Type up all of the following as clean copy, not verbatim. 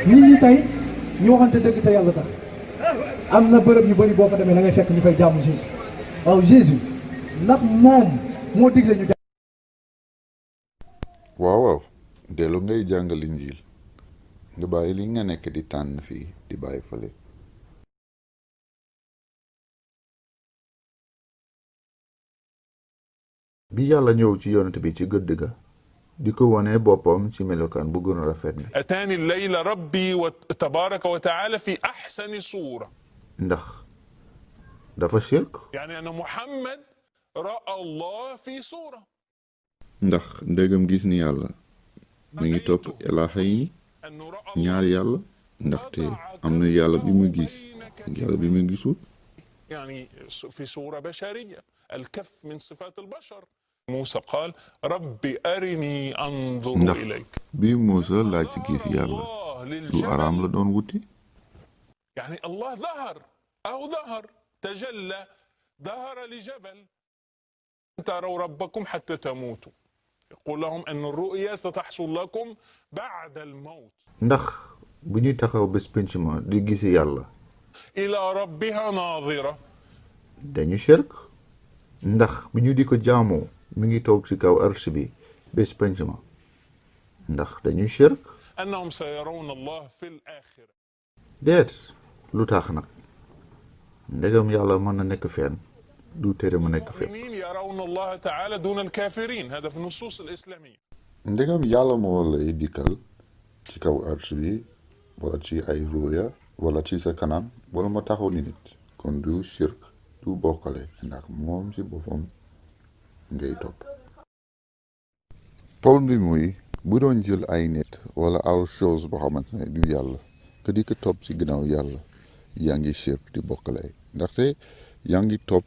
nit ñi tey ñu waxante dëgg te yàlla tax am na bërëb yu bëri boo fa demee da ngay fekk ñu fay jaamu Jésus waaw Jésus ndax moom moo digle ñu waaw waaw dellu ngay jàngal Injiil nga bàyyi li nga nekk di tànn fii di bàyyi fële. bi yàlla ñëw ci yonent bi ci gëdd ga di ko wane boppam ci melokaan bu gën a rafet bi. ataani layla rabbi wa tabaraka wa taala fi ahsani suura. ndax dafa shirk. yaani ana Muhammad raa Allah fi suura. ndax ndegam gis ni yàlla mi ngi topp ilaaha yi ñaari yàlla ndaxte am na yàlla bi mu gis ak yàlla bi mu gisul. يعني في صورة بشرية الكف من صفات البشر. موسى قال ربي أرني أنظر إليك. bi Muusa laaj ci gis yàlla lu araam la doon wuti. يعني الله ظهر أو ظهر تجلى ظهر لجبل تروا ربكم حتى تموتوا يقول لهم أن الرؤيا ستحصل لكم بعد الموت. ndax bu ñuy taxaw bés penc ma di gisi yàlla إلى ربها ناظرة. dañu shirk. ndax bu ñu di ko jaamoo mi ngi toog ci kaw arsh bi bés penc ma ndax dañu shirk. أنهم سيرون الله في الآخرة. déet lu tax nag ndegam yàlla mën na nekk fenn du tere mu nekk fépp. المؤمنين يرون الله تعالى دون الكافرين هذا في النصوص الإسلامية. ndegam yàlla moo lay dikkal ci kaw arsh bi wala ci ay ruya wala ci sa kanam wala ma taxaw ni nit kon du shirk du bokkale ndax moom ci boppam ngay topp. problème bi muy bu doon jël ay nit wala aw chose boo xamante ne du yàlla que di ko topp ci ginnaaw yàlla yaa ngi shirk di bokkale ndaxte yaa ngi topp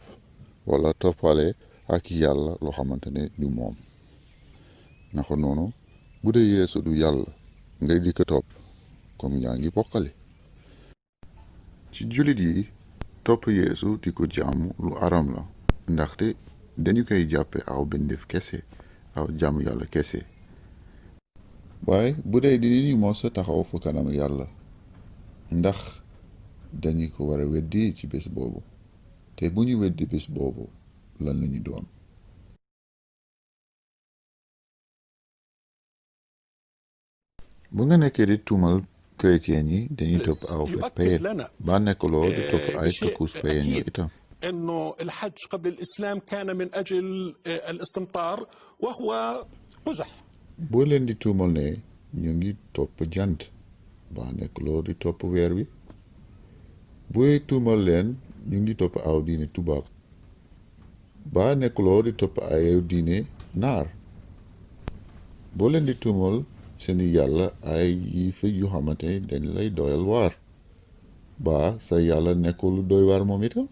wala toppale ak yàlla loo xamante ne du moom. naka noonu bu dee yeesu du yàlla ngay di ko topp comme yaa ngi bokkale. ci jullit yi topp yeesu di ko jaamu lu aram la ndaxte dañu koy jàppe aw bindeef kese aw jaamu yàlla kese. waaye bu dee di mos a taxaw fu kanam yàlla ndax dañu ko war a weddi ci bés boobu te bu ñu weddi bés boobu lan lañu doon. bu nga nekkee di tuumal chrétien yi dañuy topp aw fet payen ba nekkuloo di topp ay tokkus payen yi itam. إنه الحج قبل الإسلام كان من أجل الاستمطار وهو قزح. boo leen di tuumal ne ñu ngi topp jant ba nekkuloo di topp weer wi booy tuumal leen ñu ngi topp aw diine tubaab ba nekkuloo di topp ay diine naar boo leen di tuumal seeni yàlla ay yi fi yu xamante dañ lay doyal waar ba sa yàlla nekkul lu doy waar moom itam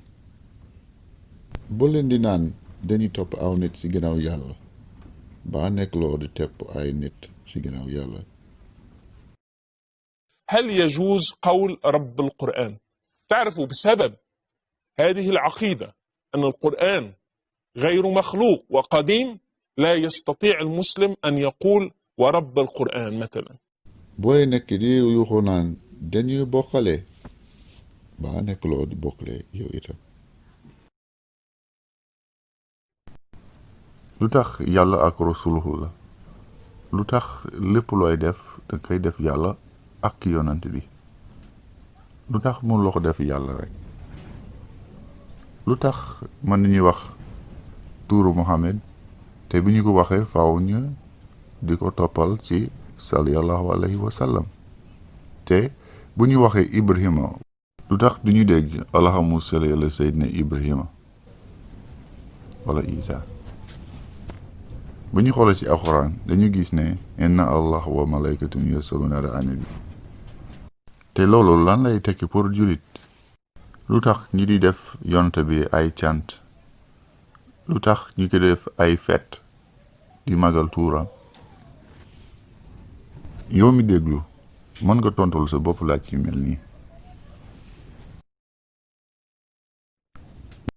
boo leen di naan dañuy topp aw nit ci ginnaaw yàlla ba nekkuloo di tepp ay nit ci ginnaaw yàlla. هل يجوز قول رب القرآن؟ تعرفوا بسبب هذه العقيدة أن القرآن غير مخلوق وقديم لا يستطيع المسلم أن يقول ورب القرآن مثلا. booy nekk di yuuxu naan dañuy bokkale ba nekkuloo di bokkale yow itam. lu tax yàlla ak rasuluhu la lu tax lépp looy def da koy def yàlla ak yonant bi lu tax mun loo ko def yàlla rek lu tax mën nañuy wax tuuru Muhammad te bu ñu ko waxee faaw ñu di ko toppal ci sallallahu alayhi wa sallam te bu ñu waxee Ibrahima lu tax du ñu dégg allahumma salli ala sayyidina Ibrahima wala Isa bu ñu xoolee ci alxuraan dañu gis ne inna allah wa malaykatun yusalluna ala nabi te loolu lan lay tekki pour jullit lu tax ñi di def yonte bi ay cant lu tax ñu ko def ay fête di magal tuuram yow mi déglu mën nga tontul sa bopp laaj yu mel nii